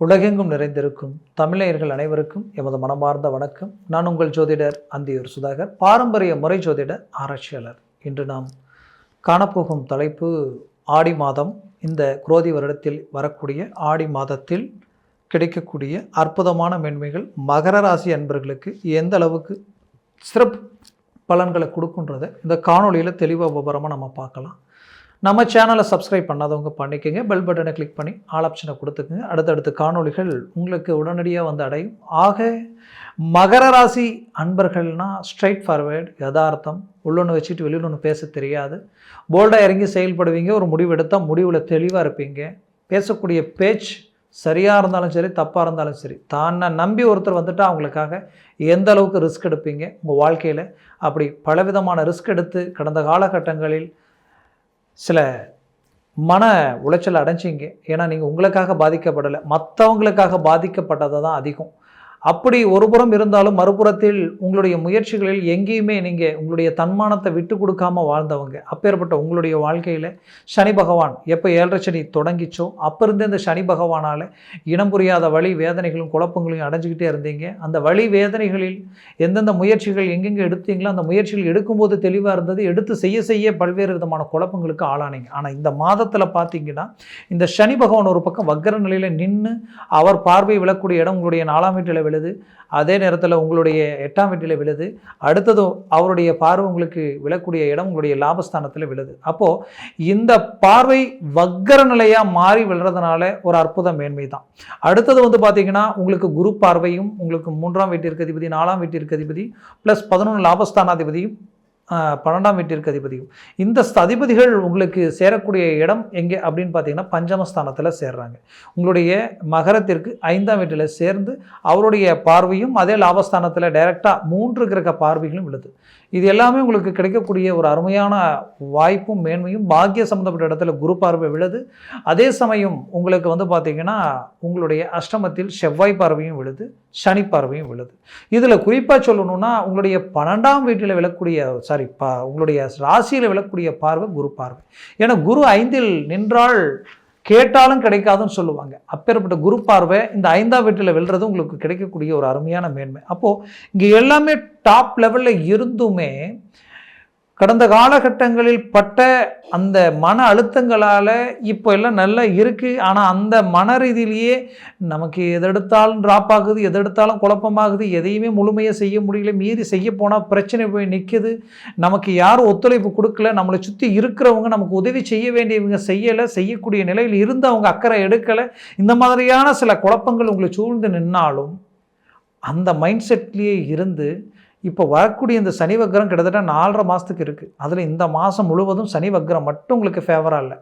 உலகெங்கும் நிறைந்திருக்கும் தமிழர்கள் அனைவருக்கும் எமது மனமார்ந்த வணக்கம். நான் உங்கள் ஜோதிடர் அந்தியூர் சுதாகர், பாரம்பரிய முறை ஜோதிட ஆராய்ச்சியாளர். இன்று நாம் காணப்போகும் தலைப்பு ஆடி மாதம். இந்த குரோதி வருடத்தில் வரக்கூடிய ஆடி மாதத்தில் கிடைக்கக்கூடிய அற்புதமான மேன்மைகள் மகர ராசி அன்பர்களுக்கு எந்த அளவுக்கு சிறப்பு பலன்களை கொடுக்குன்றதை இந்த காணொலியில் தெளிவாக விவரமாக நம்ம பார்க்கலாம். நம்ம சேனலை சப்ஸ்கிரைப் பண்ணாதவங்க பண்ணிக்கோங்க, பெல் பட்டனை கிளிக் பண்ணி ஆல் ஆப்ஷனை கொடுத்துக்குங்க. அடுத்தடுத்த காணொலிகள் உங்களுக்கு உடனடியாக வந்து அடையும். ஆக மகர ராசி அன்பர்கள்னால் ஸ்ட்ரைட் ஃபார்வேர்டு, யதார்த்தம், உள்ளொன்று வச்சுட்டு வெளியில் ஒன்று பேச தெரியாது, போல்டாக இறங்கி செயல்படுவீங்க. ஒரு முடிவு எடுத்தால் முடிவில் தெளிவாக இருப்பீங்க. பேசக்கூடிய பேச்சு சரியாக இருந்தாலும் சரி, தப்பாக இருந்தாலும் சரி, தானே நம்பி ஒருத்தர் வந்துட்டால் அவங்களுக்காக எந்த அளவுக்கு ரிஸ்க் எடுப்பீங்க உங்கள் வாழ்க்கையில். அப்படி பலவிதமான ரிஸ்க் எடுத்து கடந்த காலகட்டங்களில் சில மன உளைச்சல் அடைஞ்சிங்க. ஏன்னா நீங்கள் உங்களுக்காக பாதிக்கப்படலை, மற்றவங்களுக்காக பாதிக்கப்பட்டதை தான் அதிகம். அப்படி ஒரு புறம் இருந்தாலும் மறுபுறத்தில் உங்களுடைய முயற்சிகளில் எங்கேயுமே நீங்கள் உங்களுடைய தன்மானத்தை விட்டு கொடுக்காமல் வாழ்ந்தவங்க. அப்பேற்பட்ட உங்களுடைய வாழ்க்கையில் சனி பகவான் எப்போ 7.5 சனி தொடங்கிச்சோ அப்போ இருந்து இந்த சனி பகவானால் இனம் புரியாத வழி வேதனைகளும் குழப்பங்களையும் அடைஞ்சிக்கிட்டே இருந்தீங்க. அந்த வழி வேதனைகளில் எந்தெந்த முயற்சிகள் எங்கெங்கே எடுத்தீங்களோ அந்த முயற்சிகள் எடுக்கும்போது தெளிவாக இருந்தது, எடுத்து செய்ய பல்வேறு விதமான குழப்பங்களுக்கு ஆளானீங்க. ஆனால் இந்த மாதத்தில் பார்த்தீங்கன்னா இந்த சனி பகவான் ஒரு பக்கம் வக்கர நிலையில் நின்று அவர் பார்வை விழக்கூடிய இடம் உங்களுடைய 4ஆம் வீட்டில் விழுது, அதே நேரத்தில் உங்களுடைய 8ஆம் வீட்டில் விழுது, அடுத்ததும் அவருடைய பார்வை உங்களுக்கு விழக்கூடிய இடம் உங்களுடைய லாபஸ்தானத்தில் விழுது. அப்போது இந்த பார்வை வக்கர நிலையாக மாறி விழுறதுனால ஒரு அற்புத மேன்மை தான். அடுத்தது வந்து பார்த்தீங்கன்னா உங்களுக்கு குரு பார்வையும் உங்களுக்கு 3ஆம் வீட்டிற்கு அதிபதி, 4ஆம் வீட்டிற்கு அதிபதி ப்ளஸ் 11 லாபஸ்தானாதிபதியும் 12ஆம் வீட்டிற்கு அதிபதியும். இந்த அதிபதிகள் உங்களுக்கு சேரக்கூடிய இடம் எங்கே அப்படின்னு பார்த்தீங்கன்னா பஞ்சமஸ்தானத்தில் சேர்றாங்க. உங்களுடைய மகரத்திற்கு 5ஆம் வீட்டில் சேர்ந்து அவருடைய பார்வையும் அதே லாபஸ்தானத்தில் டைரெக்டாக 3 கிரக பார்வைகளும் விழுது. இது எல்லாமே உங்களுக்கு கிடைக்கக்கூடிய ஒரு அருமையான வாய்ப்பும் மேன்மையும். பாக்கிய சம்மந்தப்பட்ட இடத்துல குரு பார்வை விழுது. அதே சமயம் உங்களுக்கு வந்து பார்த்தீங்கன்னா உங்களுடைய அஷ்டமத்தில் செவ்வாய் பார்வையும் விழுது, சனி பார்வையும் விழுது. இதில் குறிப்பாக சொல்லணும்னா உங்களுடைய 12ஆம் வீட்டில் விழக்கூடிய உங்களுடைய ராசியில் விழக்கூடிய பார்வை குரு பார்வை. ஏன்னா குரு 5இல் நின்றால் கேட்டாலும் கிடைக்காதுன்னு சொல்லுவாங்க. அப்பேற்பட்ட குரு பார்வை இந்த 5ஆம் வீட்டில் விழுறது உங்களுக்கு கிடைக்கக்கூடிய ஒரு அருமையான மேன்மை. அப்போது இங்கே எல்லாமே டாப் லெவலில் இருந்துமே கடந்த காலகட்டங்களில் பட்ட அந்த மன அழுத்தங்களால் இப்போ எல்லாம் நல்லா இருக்குது. ஆனால் அந்த மன ரீதியிலேயே நமக்கு எதெடுத்தாலும் ட்ராப் ஆகுது, எதெடுத்தாலும் குழப்பமாகுது, எதையுமே முழுமையாக செய்ய முடியல, மீறி செய்ய போனால் பிரச்சனை போய் நிற்குது, நமக்கு யாரும் ஒத்துழைப்பு கொடுக்கல, நம்மளை சுற்றி இருக்கிறவங்க நமக்கு உதவி செய்ய வேண்டியவங்க செய்யலை, செய்யக்கூடிய நிலையில் இருந்து அவங்க அக்கறை எடுக்கலை, இந்த மாதிரியான சில குழப்பங்கள் உங்களை சூழ்ந்து நின்னாலும் அந்த மைண்ட் செட்லேயே இருந்து இப்போ வரக்கூடிய இந்த சனி வக்ரம் கிட்டத்தட்ட 4.5 மாதத்துக்கு இருக்குது. அதில் இந்த மாதம் முழுவதும் சனி வக்ரம் மட்டும் உங்களுக்கு ஃபேவராக இல்லை.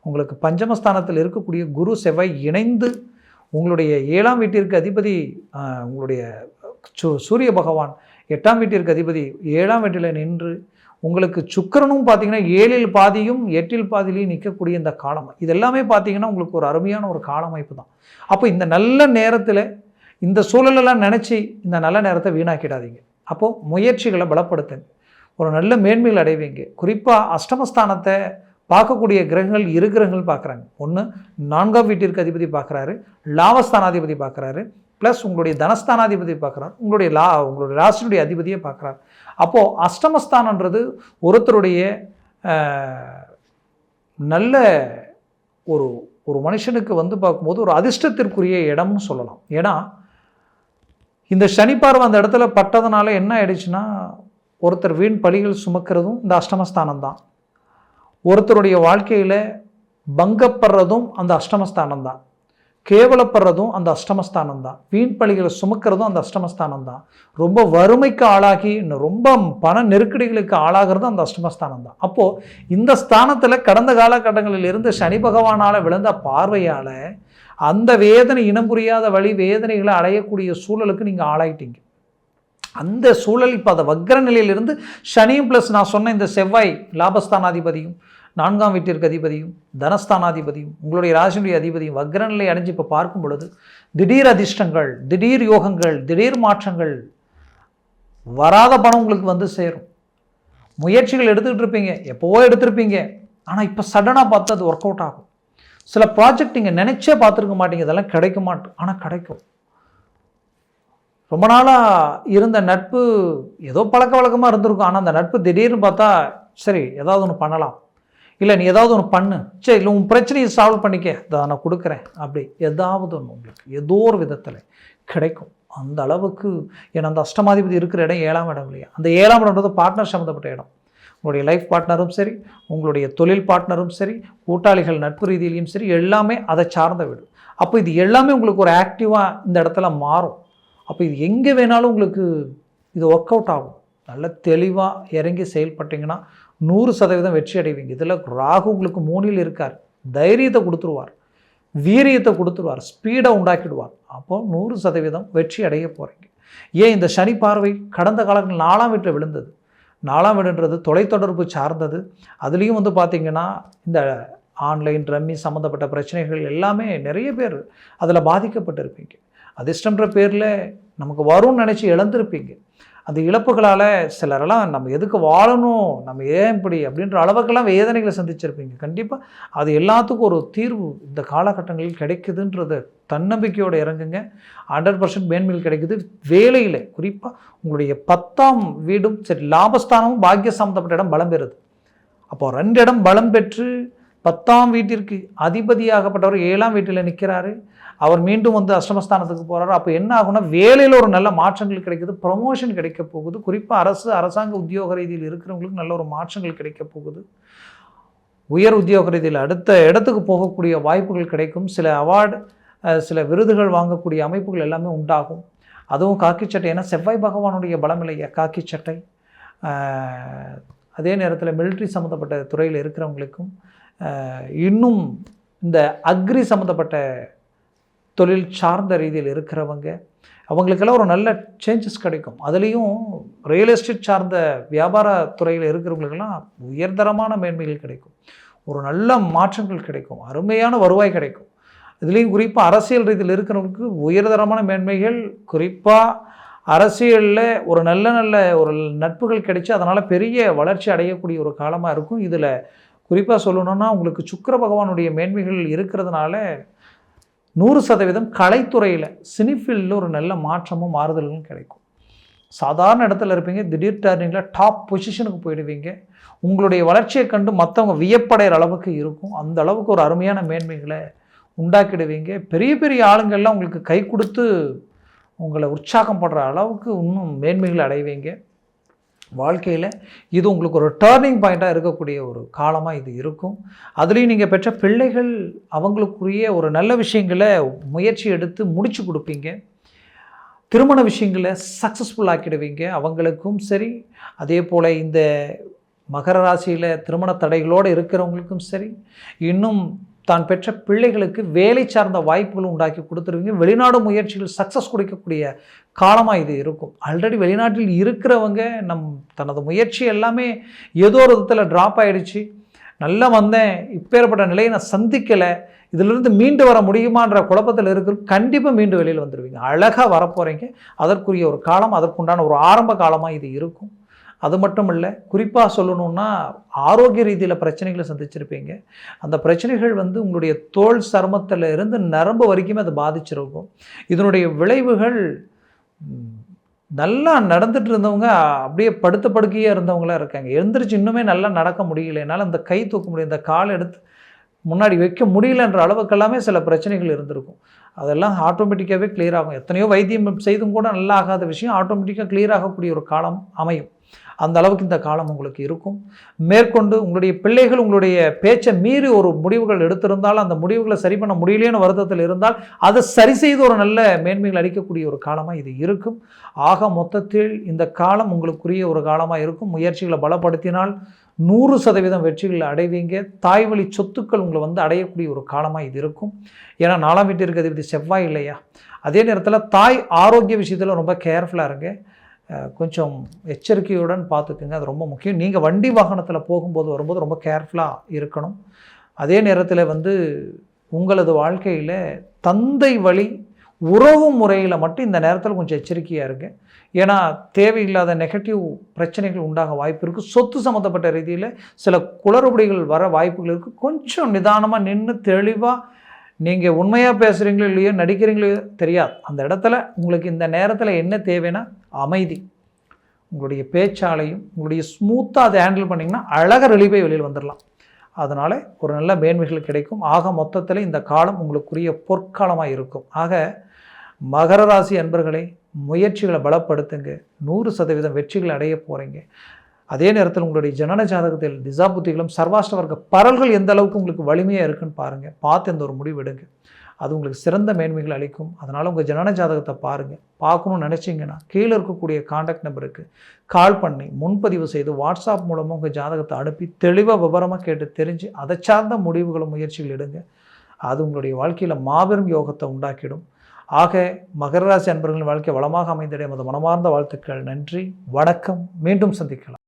உங்களுக்கு பஞ்சமஸ்தானத்தில் இருக்கக்கூடிய குரு செவ்வாய் இணைந்து உங்களுடைய 7ஆம் வீட்டிற்கு அதிபதி உங்களுடைய சூரிய பகவான் 8ஆம் வீட்டிற்கு அதிபதி 7ஆம் வீட்டில் நின்று உங்களுக்கு சுக்கிரனும் பார்த்தீங்கன்னா 7இல் பாதியும் 8இல் பாதியிலையும் நிற்கக்கூடிய இந்த காலம், இது எல்லாமே பார்த்தீங்கன்னா உங்களுக்கு ஒரு அருமையான ஒரு காலமைப்பு தான். அப்போ இந்த நல்ல நேரத்தில் இந்த சூழலெல்லாம் நினச்சி இந்த நல்ல நேரத்தை வீணாக்கிடாதீங்க. அப்போது முயற்சிகளை பலப்படுத்துங்க, ஒரு நல்ல மேன்மையில் அடைவீங்க. குறிப்பாக அஷ்டமஸ்தானத்தை பார்க்கக்கூடிய கிரகங்கள் 2 கிரகங்கள் பார்க்குறாங்க. ஒன்று 4ஆம் வீட்டிற்கு அதிபதி பார்க்குறாரு, லாபஸ்தானாதிபதி பார்க்குறாரு, ப்ளஸ் உங்களுடைய தனஸ்தானாதிபதி பார்க்குறாரு, உங்களுடைய ராசியுடைய அதிபதியை பார்க்குறாரு. அப்போது அஷ்டமஸ்தானன்றது ஒருத்தருடைய நல்ல ஒரு மனுஷனுக்கு வந்து பார்க்கும்போது ஒரு அதிர்ஷ்டத்திற்குரிய இடம்னு சொல்லலாம். ஏன்னா இந்த சனி பார்வை அந்த இடத்துல பட்டதுனால என்ன ஆயிடுச்சுன்னா ஒருத்தர் வீண் பழிகள் சுமக்கிறதும் இந்த அஷ்டமஸ்தானம் தான், ஒருத்தருடைய வாழ்க்கையில் பங்கப்படுறதும் அந்த அஷ்டமஸ்தானம் தான், கேவலப்படுறதும் அந்த அஷ்டமஸ்தானம் தான், வீண் பழிகளை சுமக்கிறதும் அந்த அஷ்டமஸ்தானம் தான், ரொம்ப வறுமைக்கு ஆளாகி ரொம்ப பண நெருக்கடிகளுக்கு ஆளாகிறதும் அந்த அஷ்டமஸ்தானம் தான். அப்போது இந்த ஸ்தானத்தில் கடந்த காலகட்டங்களில் இருந்து சனி பகவானால் விழுந்த பார்வையால் அந்த வேதனை இனம் புரியாத வழி வேதனைகளை அடையக்கூடிய சூழலுக்கு நீங்கள் ஆளாயிட்டீங்க. அந்த சூழல் இப்போ அந்த வக்ர நிலையிலிருந்து சனியும் ப்ளஸ் நான் சொன்ன இந்த செவ்வாய் லாபஸ்தானாதிபதியும் 4ஆம் வீட்டிற்கு அதிபதியும் தனஸ்தானாதிபதியும் உங்களுடைய ராசியுடைய அதிபதியும் வக்ர நிலை அடைஞ்சு இப்போ பார்க்கும் பொழுது திடீர் அதிர்ஷ்டங்கள், திடீர் யோகங்கள், திடீர் மாற்றங்கள், வராத பணம் உங்களுக்கு வந்து சேரும். முயற்சிகள் எடுத்துக்கிட்டு இருப்பீங்க, எப்போவோ எடுத்திருப்பீங்க, ஆனால் இப்போ சடனாக பார்த்து அது ஒர்க் அவுட் ஆகும். சில ப்ராஜெக்ட் நீங்கள் நினச்சே பார்த்துருக்க மாட்டீங்க, இதெல்லாம் கிடைக்க மாட்டோம், ஆனால் கிடைக்கும். ரொம்ப நாளாக இருந்த நட்பு ஏதோ பழக்க வழக்கமாக இருந்திருக்கும், ஆனால் அந்த நட்பு திடீர்னு பார்த்தா சரி ஏதாவது ஒன்று பண்ணலாம், இல்லை நீ ஏதாவது ஒன்று பண்ணு, சரி இல்லை உன் பிரச்சனையை சால்வ் பண்ணிக்க, இதை நான் கொடுக்குறேன், அப்படி ஏதாவது ஒன்று உங்களுக்கு ஏதோ ஒரு விதத்தில் கிடைக்கும். அந்த அளவுக்கு ஏன்னா அந்த அஷ்டமாதிபதி இருக்கிற இடம் 7ஆம் இடம் இல்லையா, அந்த 7ஆம் இடம்ன்றது பார்ட்னர் சம்மந்தப்பட்ட இடம். உங்களுடைய லைஃப் பார்ட்னரும் சரி, உங்களுடைய தொழில் பார்ட்னரும் சரி, கூட்டாளிகள் நட்பு ரீதியிலையும் சரி, எல்லாமே அதை சார்ந்த வீடு. அப்போ இது எல்லாமே உங்களுக்கு ஒரு ஆக்டிவாக இந்த இடத்துல மாறும். அப்போ இது எங்கே வேணாலும் உங்களுக்கு இது ஒர்க் அவுட் ஆகும். நல்ல தெளிவாக இறங்கி செயல்பட்டிங்கன்னா 100% வெற்றி அடைவீங்க. இதில் ராகு உங்களுக்கு 3ல் இருக்கார், தைரியத்தை கொடுத்துருவார், வீரியத்தை கொடுத்துருவார், ஸ்பீடை உண்டாக்கிடுவார். அப்போது 100% வெற்றி அடைய போகிறீங்க. ஏன் இந்த சனி பார்வை கடந்த காலங்கள் 4ஆம் வீட்டில் விழுந்தது. 4ஆம் வீடுன்றது தொலைத்தொடர்பு சார்ந்தது. அதுலேயும் வந்து பார்த்திங்கன்னா இந்த ஆன்லைன் ரம்மி சம்மந்தப்பட்ட பிரச்சனைகள் எல்லாமே நிறைய பேர் அதில் பாதிக்கப்பட்டிருப்பீங்க. அதிர்ஷ்டன்ற பேரில் நமக்கு வரும்னு நினச்சி இழந்திருப்பீங்க. அந்த இழப்புகளால் சிலரெல்லாம் நம்ம எதுக்கு வாழணும், நம்ம ஏன் இப்படி அப்படின்ற அளவுக்கெல்லாம் வேதனைகளை சந்திச்சிருப்பீங்க. கண்டிப்பாக அது எல்லாத்துக்கும் ஒரு தீர்வு இந்த காலகட்டங்களில் கிடைக்குதுன்றத தன்னம்பிக்கையோடு இறங்குங்க. 100% மேன்மையில் கிடைக்குது. வேலையில் குறிப்பாக உங்களுடைய 10ஆம் வீடும் சரி, லாபஸ்தானமும் பாக்கிய சம்மந்தப்பட்ட இடம் பலம் பெறுது. அப்போ 2 இடம் பலம் பெற்று 10ஆம் வீட்டிற்கு அதிபதியாகப்பட்டவர் 7ஆம் வீட்டில் நிற்கிறாரு. அவர் மீண்டும் வந்து அஷ்டமஸ்தானத்துக்கு போகிறாரு. அப்போ என்ன ஆகும்னா வேலையில் ஒரு நல்ல மாற்றங்கள் கிடைக்குது, ப்ரமோஷன் கிடைக்க போகுது. குறிப்பாக அரசாங்க உத்தியோக ரீதியில் இருக்கிறவங்களுக்கு நல்ல ஒரு மாற்றங்கள் கிடைக்க போகுது. உயர் உத்தியோக ரீதியில் அடுத்த இடத்துக்கு போகக்கூடிய வாய்ப்புகள் கிடைக்கும். சில அவார்டு, சில விருதுகள் வாங்கக்கூடிய அமைப்புகள் எல்லாமே உண்டாகும். அதுவும் காக்கி சட்டை, ஏன்னா செவ்வாய் பகவானுடைய பலம் இல்லையா காக்கி சட்டை. அதே நேரத்தில் மிலிட்ரி சம்மந்தப்பட்ட துறையில் இருக்கிறவங்களுக்கும், இன்னும் இந்த அக்ரி சம்மந்தப்பட்ட தொழில் சார்ந்த ரீதியில் இருக்கிறவங்க, அவங்களுக்கெல்லாம் ஒரு நல்ல சேஞ்சஸ் கிடைக்கும். அதுலேயும் ரியல் எஸ்டேட் சார்ந்த வியாபார துறையில் இருக்கிறவங்களுக்கெல்லாம் உயர்தரமான மேன்மைகள் கிடைக்கும், ஒரு நல்ல மாற்றங்கள் கிடைக்கும், அருமையான வருவாய் கிடைக்கும். இதுலேயும் குறிப்பாக அரசியல் ரீதியில் இருக்கிறவங்களுக்கு உயர்தரமான மேன்மைகள், குறிப்பாக அரசியலில் ஒரு நல்ல ஒரு நட்புகள் கிடைச்சி அதனால் பெரிய வளர்ச்சி அடையக்கூடிய ஒரு காலமாக இருக்கும். இதில் குறிப்பாக சொல்லணுன்னா உங்களுக்கு சுக்கிர பகவானுடைய மேன்மைகள் இருக்கிறதுனால 100% கலைத்துறையில் சினிஃபீல்டில் ஒரு நல்ல மாற்றமும் மாறுதல்களும் கிடைக்கும். சாதாரண இடத்துல இருப்பீங்க, திடீர் டர்னிங்கில் டாப் பொசிஷனுக்கு போயிடுவீங்க. உங்களுடைய வளர்ச்சியை கண்டு மற்றவங்க வியப்படைகிற அளவுக்கு இருக்கும். அந்த அளவுக்கு ஒரு அருமையான மேன்மைகளை உண்டாக்கிடுவீங்க. பெரிய பெரிய ஆளுங்கள்லாம் உங்களுக்கு கை கொடுத்து உங்களை உற்சாகம் படுற அளவுக்கு இன்னும் மேன்மைகளை அடைவீங்க. வாழ்க்கையில் இது உங்களுக்கு ஒரு டேர்னிங் பாயிண்ட்டாக இருக்கக்கூடிய ஒரு காலமாக இது இருக்கும். அதுலேயும் நீங்கள் பெற்ற பிள்ளைகள் அவங்களுக்குரிய ஒரு நல்ல விஷயங்களை முயற்சி எடுத்து முடிச்சு கொடுப்பீங்க. திருமண விஷயங்களை சக்ஸஸ்ஃபுல் ஆக்கிடுவீங்க அவங்களுக்கும் சரி. அதே போல் இந்த மகர ராசியில் திருமண தடைகளோடு இருக்கிறவங்களுக்கும் சரி, இன்னும் தான் பெற்ற பிள்ளைகளுக்கு வேலை சார்ந்த வாய்ப்புகளும் உண்டாக்கி கொடுத்துருவீங்க. வெளிநாடு முயற்சிகள் சக்ஸஸ் கொடுக்கக்கூடிய காலமாக இது இருக்கும். ஆல்ரெடி வெளிநாட்டில் இருக்கிறவங்க தனது முயற்சி எல்லாமே ஏதோ ஒரு விதத்தில் ட்ராப் ஆகிடுச்சு, நல்லா வந்தேன், இப்பேற்பட்ட நிலையை நான் சந்திக்கலை, இதிலிருந்து மீண்டு வர முடியுமான்ற குழப்பத்தில் இருக்கிற கண்டிப்பாக மீண்டு வெளியில் வந்துடுவீங்க. அழகாக வரப்போகிறீங்க. அதற்குரிய ஒரு காலம், அதற்குண்டான ஒரு ஆரம்ப காலமாக இது இருக்கும். அது மட்டும் இல்லை, குறிப்பாக சொல்லணுன்னா ஆரோக்கிய ரீதியில் பிரச்சனைகளை சந்திச்சிருப்பீங்க. அந்த பிரச்சனைகள் வந்து உங்களுடைய தோல் சருமத்தில் இருந்து நரம்பு வரைக்குமே அது பாதிச்சிருக்கும். இதனுடைய விளைவுகள் நல்லா நடந்துட்டு இருந்தவங்க அப்படியே படுத்த படுக்கையாக இருந்தவங்களாம் இருக்காங்க. எழுந்திரிச்சு இன்னுமே நல்லா நடக்க முடியல, என்னால் அந்த கை தூக்க முடியல, இந்த கால் எடுத்து முன்னாடி வைக்க முடியலன்ற அளவுக்கெல்லாமே சில பிரச்சனைகள் இருந்திருக்கும். அதெல்லாம் ஆட்டோமேட்டிக்காகவே கிளியர் ஆகும். எத்தனையோ வைத்தியம் செய்தும் கூட நல்லா ஆகாத விஷயம் ஆட்டோமேட்டிக்காக கிளியர் ஆகக்கூடிய ஒரு காலம் அமையும். அந்த அளவுக்கு இந்த காலம் உங்களுக்கு இருக்கும். மேற்கொண்டு உங்களுடைய பிள்ளைகள் உங்களுடைய பேச்சை மீறி ஒரு முடிவுகள் எடுத்திருந்தால், அந்த முடிவுகளை சரி பண்ண முடியலேன்னு வருத்தத்தில் இருந்தால் அதை சரி செய்து ஒரு நல்ல மேன்மைகள் அளிக்கக்கூடிய ஒரு காலமாக இது இருக்கும். ஆக மொத்தத்தில் இந்த காலம் உங்களுக்குரிய ஒரு காலமாக இருக்கும். முயற்சிகளை பலப்படுத்தினால் 100% வெற்றிகள் அடைவீங்க. தாய் வழி சொத்துக்கள் உங்களை வந்து அடையக்கூடிய ஒரு காலமாக இது இருக்கும். ஏன்னா 4ஆம் வீட்டிற்கு அதிபதி செவ்வாய் இல்லையா. அதே நேரத்தில் தாய் ஆரோக்கிய விஷயத்தில் ரொம்ப கேர்ஃபுல்லாக இருங்க. கொஞ்சம் எச்சரிக்கையுடன் பார்த்துக்குங்க, அது ரொம்ப முக்கியம். நீங்கள் வண்டி வாகனத்தில் போகும்போது வரும்போது ரொம்ப கேர்ஃபுல்லாக இருக்கணும். அதே நேரத்தில் வந்து உங்களது வாழ்க்கையில் தந்தை வழி உறவு முறையில் மட்டும் இந்த நேரத்தில் கொஞ்சம் எச்சரிக்கையாக இருங்க. ஏன்னா தேவையில்லாத நெகட்டிவ் பிரச்சனைகள் உண்டாக வாய்ப்பு இருக்குது. சொத்து சம்மந்தப்பட்ட ரீதியில் சில குளறுபடிகள் வர வாய்ப்புகள் இருக்குது. கொஞ்சம் நிதானமாக நின்று தெளிவாக நீங்கள் உண்மையாக பேசுகிறீங்களோ இல்லையோ நடிக்கிறீங்களோ தெரியாது. அந்த இடத்துல உங்களுக்கு இந்த நேரத்தில் என்ன தேவைன்னா அமைதி. உங்களுடைய பேச்சாலையும் உங்களுடைய ஸ்மூத்தாக அதை ஹேண்டில் பண்ணிங்கன்னா அழகாக ரிலீஃபை வெளியில் வந்துடலாம். அதனால் ஒரு நல்ல மேன்மைகள் கிடைக்கும். ஆக மொத்தத்தில் இந்த காலம் உங்களுக்குரிய பொற்காலமாக இருக்கும். ஆக மகர ராசி அன்பர்களே, முயற்சிகளை பலப்படுத்துங்க. 100% வெற்றிகளை அடைய போகிறீங்க. அதே நேரத்தில் உங்களுடைய ஜனன ஜாதகத்தில் திசாபுத்திகளும் சர்வாஷ்ட வர்க்க பரல்கள் எந்த அளவுக்கு உங்களுக்கு வலிமையாக இருக்குன்னு பாருங்கள். பார்த்து இந்த ஒரு முடிவு எடுங்க. அது உங்களுக்கு சிறந்த மேன்மைகள் அளிக்கும். அதனால் உங்கள் ஜனன ஜாதகத்தை பாருங்கள். பார்க்கணும்னு நினச்சிங்கன்னா கீழே இருக்கக்கூடிய காண்டாக்ட் நம்பருக்கு கால் பண்ணி முன்பதிவு செய்து வாட்ஸ்அப் மூலமாக உங்கள் ஜாதகத்தை அனுப்பி தெளிவாக விவரமாக கேட்டு தெரிஞ்சு அதை சார்ந்த முடிவுகளும் முயற்சிகள் எடுங்க. அது உங்களுடைய வாழ்க்கையில் மாபெரும் யோகத்தை உண்டாக்கிடும். ஆக மகர ராசி அன்பர்களின் வாழ்க்கை வளமாக அமைந்திட எமது மனமார்ந்த வாழ்த்துக்கள். நன்றி, வணக்கம். மீண்டும் சந்திக்கலாம்.